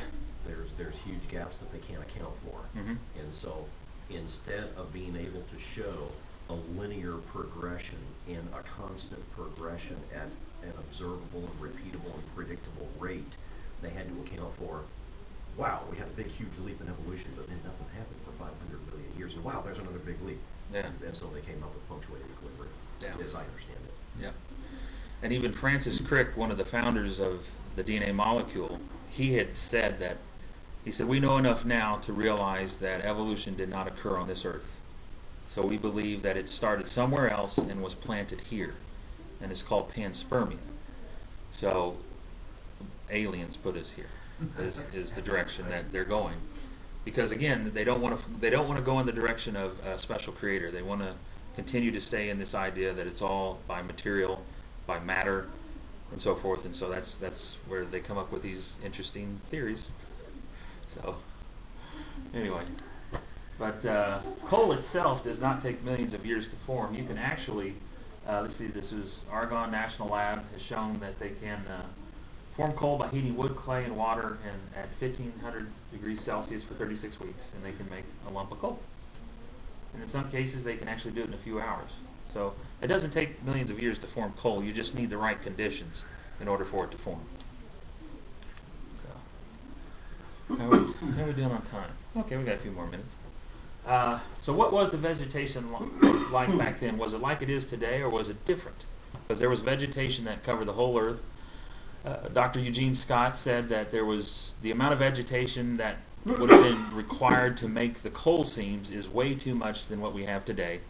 There's huge gaps that they can't account for. Mhm. And so instead of being able to show a linear progression and a constant progression at an observable and repeatable and predictable rate, they had to account for, wow, we had a big, huge leap in evolution, but then nothing happened for 500 million years. And wow, there's another big leap. Yeah. And so they came up with punctuated equilibrium, Yeah. as I understand it. Yeah. And even Francis Crick, one of the founders of the DNA molecule, he had said that, he said, we know enough now to realize that evolution did not occur on this earth. So we believe that it started somewhere else and was planted here. And it's called panspermia. So aliens put us here, is the direction that they're going. Because again, they don't want to go in the direction of a special creator. They want to continue to stay in this idea that it's all by material, by matter, and so forth. And so that's where they come up with these interesting theories. So anyway, but coal itself does not take millions of years to form. You can actually, let's see, this is Argonne National Lab has shown that they can form coal by heating wood, clay, and water at 1500 degrees Celsius for 36 weeks, and they can make a lump of coal. And in some cases, they can actually do it in a few hours. So it doesn't take millions of years to form coal. You just need the right conditions in order for it to form. So, how are we doing on time? Okay, we got a few more minutes. So what was the vegetation like back then? Was it like it is today, or was it different? Because there was vegetation that covered the whole earth. Dr. Eugene Scott said that there was the amount of vegetation that would have been required to make the coal seams is way too much than what we have today.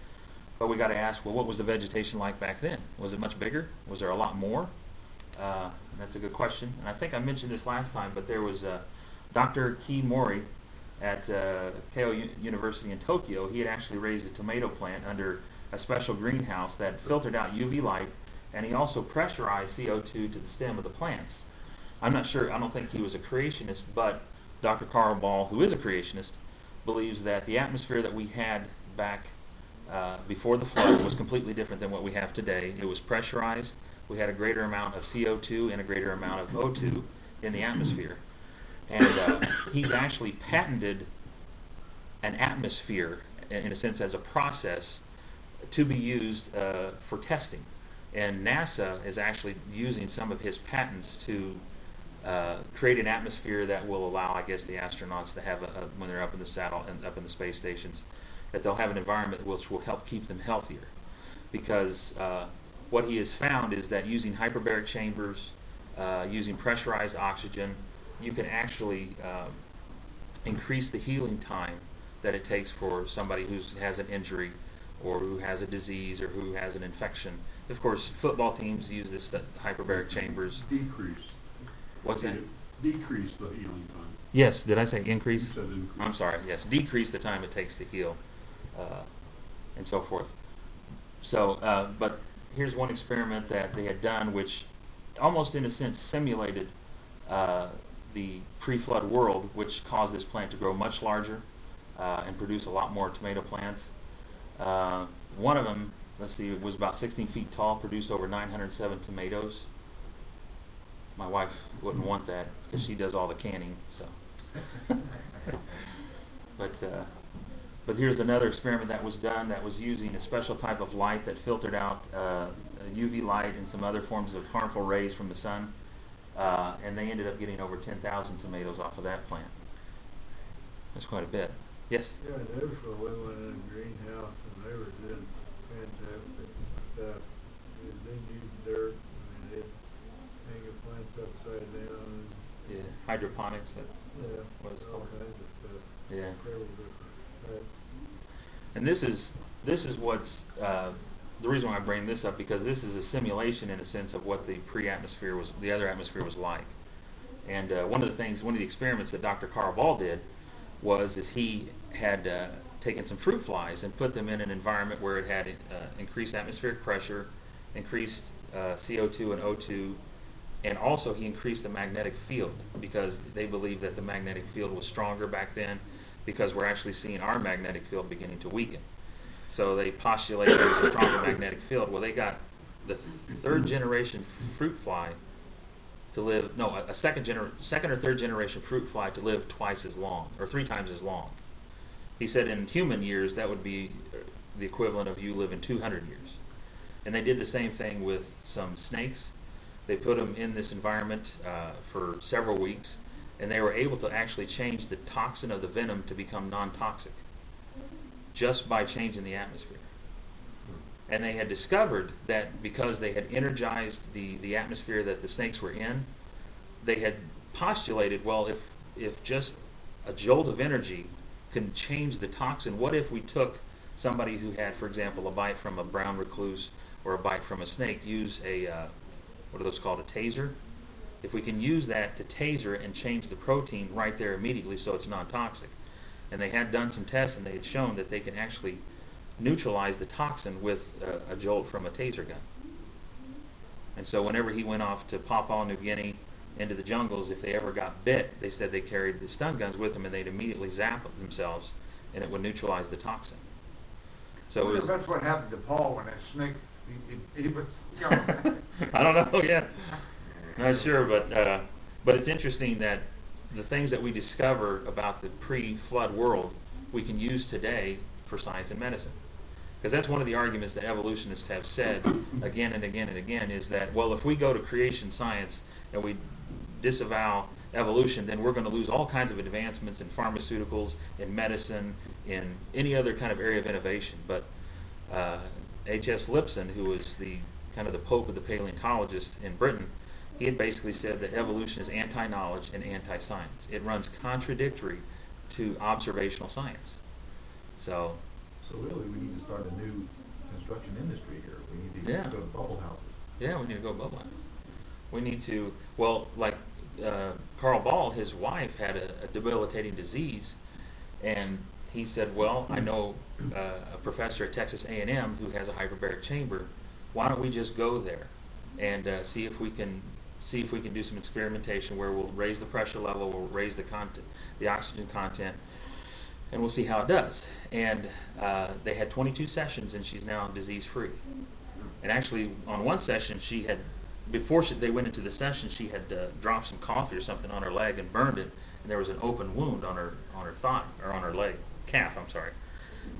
But we got to ask, well, what was the vegetation like back then? Was it much bigger? Was there a lot more? That's a good question. And I think I mentioned this last time, but there was Dr. Kei Mori at Keio University in Tokyo. He had actually raised a tomato plant under a special greenhouse that filtered out UV light, and he also pressurized CO2 to the stem of the plants. I'm not sure, I don't think he was a creationist, but Dr. Carl Ball, who is a creationist, believes that the atmosphere that we had back before the flood was completely different than what we have today. It was pressurized. We had a greater amount of CO2 and a greater amount of O2 in the atmosphere. And he's actually patented an atmosphere, in a sense, as a process to be used for testing. And NASA is actually using some of his patents to create an atmosphere that will allow, I guess, the astronauts to have, when they're up in the saddle and up in the space stations, that they'll have an environment which will help keep them healthier. Because what he has found is that using hyperbaric chambers, using pressurized oxygen, you can actually increase the healing time that it takes for somebody who has an injury or who has a disease or who has an infection. Of course, football teams use this hyperbaric chambers. Decrease. What's that? Decrease the healing time. Yes, did I say increase? You said increase. I'm sorry, yes, decrease the time it takes to heal, and so forth. So, but here's one experiment that they had done which almost in a sense simulated the pre-flood world, which caused this plant to grow much larger and produce a lot more tomato plants. One of them, let's see, it was about 16 feet tall, produced over 907 tomatoes. My wife wouldn't want that because she does all the canning. So, but here's another experiment that was done that was using a special type of light that filtered out UV light and some other forms of harmful rays from the sun, and they ended up getting over 10,000 tomatoes off of that plant. That's quite a bit. Yes? Yeah, in Israel, we went in a greenhouse and they were doing fantastic stuff. They didn't use dirt, and they'd hang a plant upside down. Yeah, hydroponics. Yeah, What it's all called. kinds of stuff. Yeah. Incredible different. And this is what's the reason why I bring this up, because this is a simulation in a sense of what the pre-atmosphere was, the other atmosphere was like. And one of the experiments that Dr. Carl Ball did is he had taken some fruit flies and put them in an environment where it had increased atmospheric pressure, increased CO2 and O2, and also he increased the magnetic field, because they believed that the magnetic field was stronger back then, because we're actually seeing our magnetic field beginning to weaken. So they postulated there was a stronger magnetic field. Well, they got the third generation fruit fly to live, no, a second or third generation fruit fly to live twice as long, or 3 times as long. He said in human years that would be the equivalent of you living 200 years. And they did the same thing with some snakes. They put them in this environment for several weeks, and they were able to actually change the toxin of the venom to become non-toxic just by changing the atmosphere. And they had discovered that because they had energized the atmosphere that the snakes were in, they had postulated, well, if just a jolt of energy can change the toxin, what if we took somebody who had, for example, a bite from a brown recluse or a bite from a snake, use a, what are those called, a taser? If we can use that to taser and change the protein right there immediately so it's non-toxic. And they had done some tests, and they had shown that they can actually neutralize the toxin with a jolt from a taser gun. And so whenever he went off to Papua New Guinea into the jungles, if they ever got bit, they said they carried the stun guns with them, and they'd immediately zap themselves, and it would neutralize the toxin. So it was, that's what happened to Paul when that snake, he was, you know. I don't know, yeah. Not sure, but it's interesting that the things that we discover about the pre-flood world we can use today for science and medicine. Because that's one of the arguments that evolutionists have said again and again and again, is that, well, if we go to creation science and we disavow evolution, then we're going to lose all kinds of advancements in pharmaceuticals, in medicine, in any other kind of area of innovation. But H.S. Lipson, who was the kind of the pope of the paleontologists in Britain, he had basically said that evolution is anti-knowledge and anti-science. It runs contradictory to observational science. So really, we need to start a new construction industry here. We need to Yeah. go to bubble houses. yeah, we need to go bubble house. We need to, well, like Carl Ball, his wife had a debilitating disease, and he said, well, I know a professor at Texas A&M who has a hyperbaric chamber. Why don't we just go there and see if we can do some experimentation where we'll raise the pressure level, we'll raise the oxygen content, and we'll see how it does. And they had 22 sessions, and she's now disease-free. And actually, on one session, she had, before they went into the session, she had dropped some coffee or something on her leg and burned it, and there was an open wound on her thigh, or on her leg, calf, I'm sorry.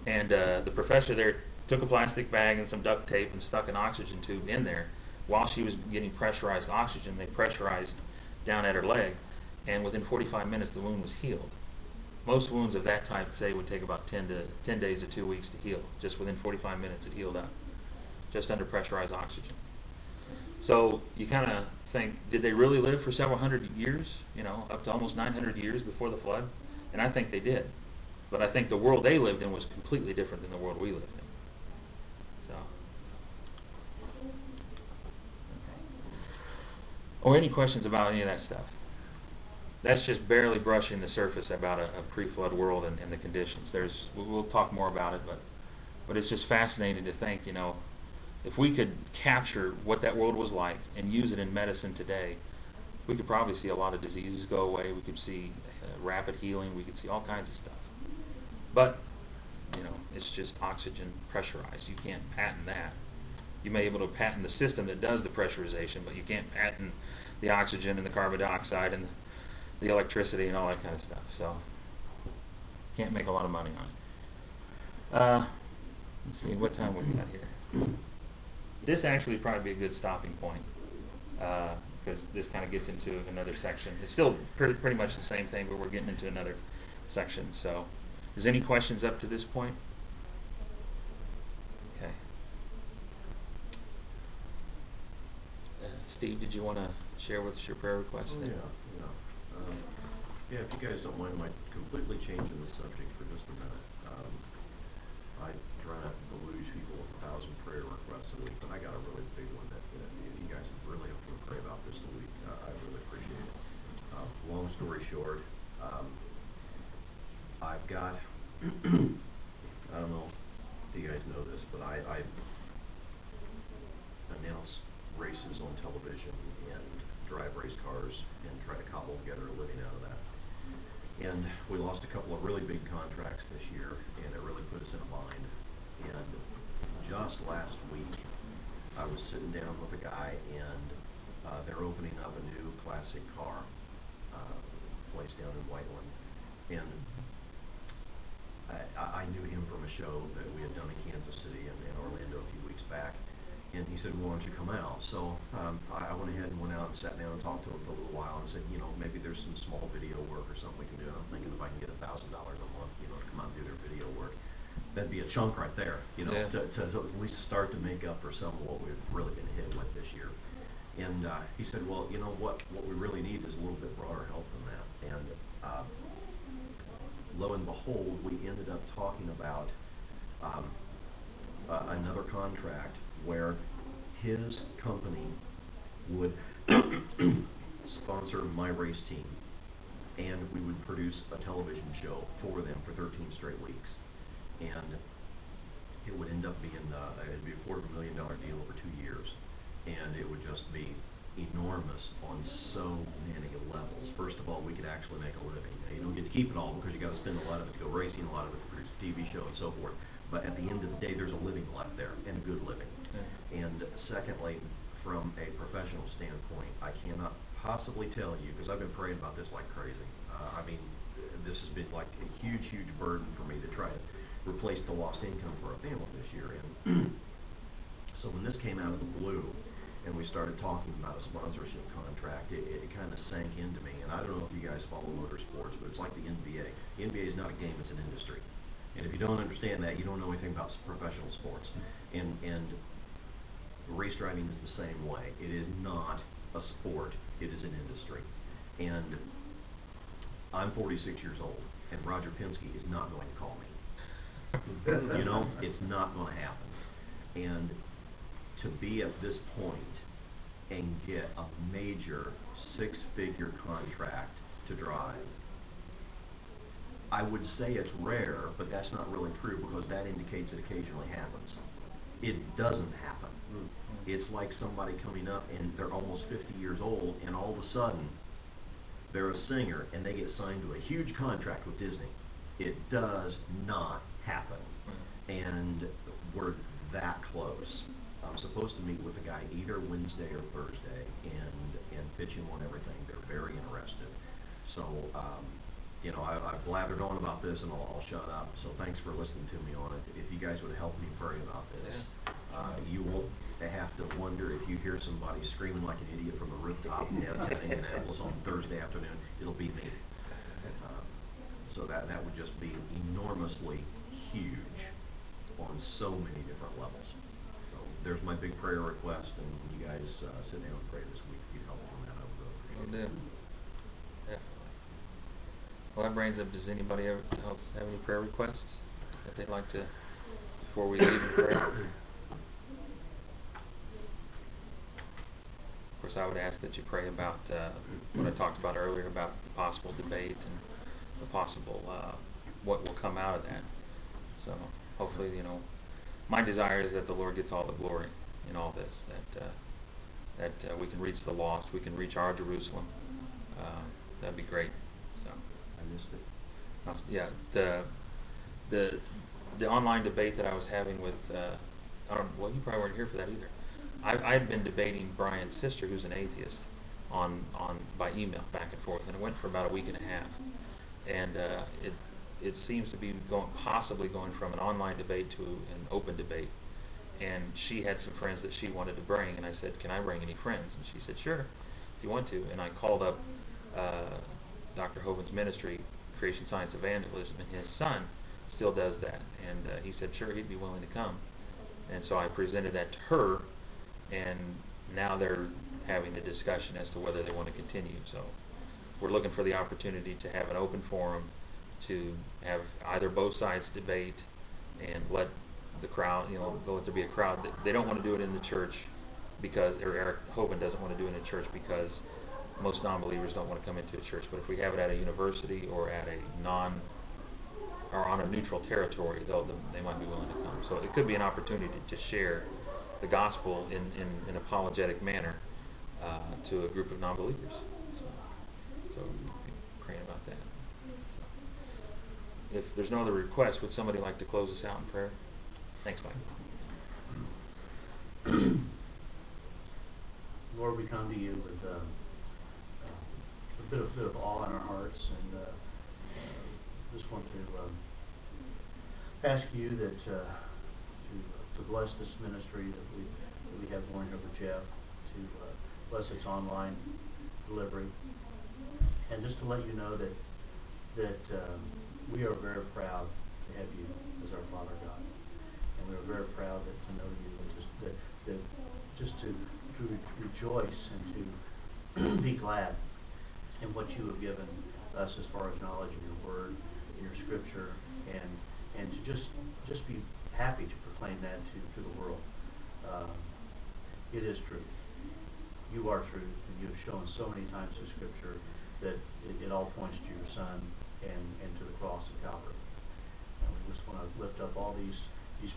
And the professor there took a plastic bag and some duct tape and stuck an oxygen tube in there. While she was getting pressurized oxygen, they pressurized down at her leg, and within 45 minutes, the wound was healed. Most wounds of that type, say, would take about 10 days to 2 weeks to heal. Just within 45 minutes, it healed up, just under pressurized oxygen. So you kind of think, did they really live for several hundred years? You know, up to almost 900 years before the flood? And I think they did. But I think the world they lived in was completely different than the world we lived in. So. Or any questions about any of that stuff? That's just barely brushing the surface about a pre-flood world and the conditions. We'll talk more about it, but it's just fascinating to think, you know, if we could capture what that world was like and use it in medicine today, we could probably see a lot of diseases go away. We could see rapid healing. We could see all kinds of stuff. But, you know, it's just oxygen pressurized. You can't patent that. You may be able to patent the system that does the pressurization, but you can't patent the oxygen and the carbon dioxide and the electricity and all that kind of stuff. So, can't make a lot of money on it. Let's see, what time we got here? This actually would probably be a good stopping point, because this kind of gets into another section. It's still pretty much the same thing, but we're getting into another section. So, is any questions up to this point? Okay. Steve, did you want to share with us your prayer request there? Yeah, if you guys don't mind my completely changing the subject for just a minute. I try not to deluge people with 1,000 prayer requests a week, but I got a really big one that you guys really have to pray about this a week. I really appreciate it. Long story short, I've got, I don't know if you guys know this, but I announce races on television and drive race cars and try to cobble together a living out of that. And we lost a couple of really big contracts this year, and it really put us in a bind. And just last week, I was sitting down with a guy, and they're opening up a new classic car place down in Whiteland. And I knew him from a show that we had done in Kansas City and Orlando a few weeks back. And he said, well, why don't you come out? So I went ahead and went out and sat down and talked to him for a little while and said, you know, maybe there's some small video work or something we can do. And I'm thinking if I can get $1,000 a month, you know, to come out and do their video work, that'd be a chunk right there, you know, Yeah. to at least start to make up for some of what we've really been hit with this year. And he said, well, you know what we really need is a little bit broader help than that. And lo and behold, we ended up talking about another contract where his company would sponsor my race team, and we would produce a television show for them for 13 straight weeks. And it would end up being, it'd be a $250,000 deal over 2 years. And it would just be enormous on so many levels. First of all, we could actually make a living. Now, you don't get to keep it all because you got to spend a lot of it to go racing, a lot of it to produce a TV show and so forth. But at the end of the day, there's a living left there, and a good living. Yeah. And secondly, from a professional standpoint, I cannot possibly tell you, because I've been praying about this like crazy. I mean, this has been like a huge, huge burden for me to try to replace the lost income for our family this year. And so when this came out of the blue, and we started talking about a sponsorship contract, it kind of sank into me. And I don't know if you guys follow motorsports, but it's like the NBA. The NBA is not a game, it's an industry. And if you don't understand that, you don't know anything about professional sports. And race driving is the same way. It is not a sport, it is an industry. And I'm 46 years old, and Roger Penske is not going to call me. You know, it's not going to happen. And to be at this point and get a major 6-figure contract to drive, I would say it's rare, but that's not really true because that indicates it occasionally happens. It doesn't happen. It's like somebody coming up and they're almost 50 years old and all of a sudden they're a singer and they get signed to a huge contract with Disney. It does not happen. And we're that close. I'm supposed to meet with a guy either Wednesday or Thursday and pitch him on everything. They're very interested. So, you know, I've blathered on about this and I'll shut up. So thanks for listening to me on it. If you guys would help me pray about this, you won't have to wonder if you hear somebody screaming like an idiot from the rooftop downtown Indianapolis on Thursday afternoon. It'll be me. So that would just be enormously huge on so many different levels. So there's my big prayer request, and when you guys sit down and pray this week, if you help on that, I would really Will appreciate do. it. Definitely. Well, that brings up, does anybody else have any prayer requests that they'd like to, before we leave in prayer? Of course, I would ask that you pray about what I talked about earlier about the possible debate and the possible what will come out of that. So hopefully, you know, my desire is that the Lord gets all the glory in all this, that we can reach the lost, we can reach our Jerusalem. That'd be great. So. I missed it. Yeah, the online debate that I was having with, well, you probably weren't here for that either. I had been debating Brian's sister, who's an atheist, by email back and forth, and it went for about a week and a half. And it seems to be possibly going from an online debate to an open debate. And she had some friends that she wanted to bring, and I said, "Can I bring any friends?" And she said, "Sure, if you want to." And I called up Dr. Hoven's ministry, Creation Science Evangelism, and his son still does that. And he said, sure, he'd be willing to come. And so I presented that to her, and now they're having a discussion as to whether they want to continue. So we're looking for the opportunity to have an open forum, to have either both sides debate and let the crowd, you know, let there be a crowd. They don't want to do it in the church because, or Eric Hoven doesn't want to do it in the church because most non-believers don't want to come into a church. But if we have it at a university or at a or on a neutral territory, they might be willing to come. So it could be an opportunity to share the gospel in an apologetic manner to a group of non-believers. So we'd be praying about that. So, if there's no other requests, would somebody like to close us out in prayer? Thanks, Mike. Lord, we come to you with a bit of awe in our hearts, and just want to ask you that to bless this ministry that we have going here with Jeff, to bless its online delivery, and just to let you know that we are very proud to have you as our Father God, and we are very proud to know you, and just to rejoice and to be glad in what you have given us as far as knowledge of your word, in your scripture, and to just be happy to proclaim that to the world. It is truth. You are truth, and you have shown so many times in scripture that it all points to your Son and to the cross of Calvary. And we just want to lift up all these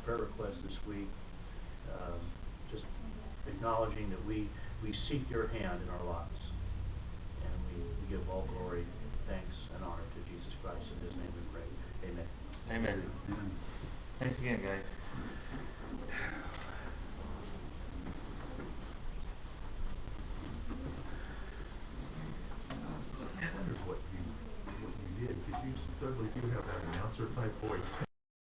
prayer requests this week, just acknowledging that we seek your hand in our lives. And we give all glory, thanks, and honor to Jesus Christ. In his name we pray. Amen. Amen. Thanks again, guys. I wondered what you did, because you still do have that announcer type voice.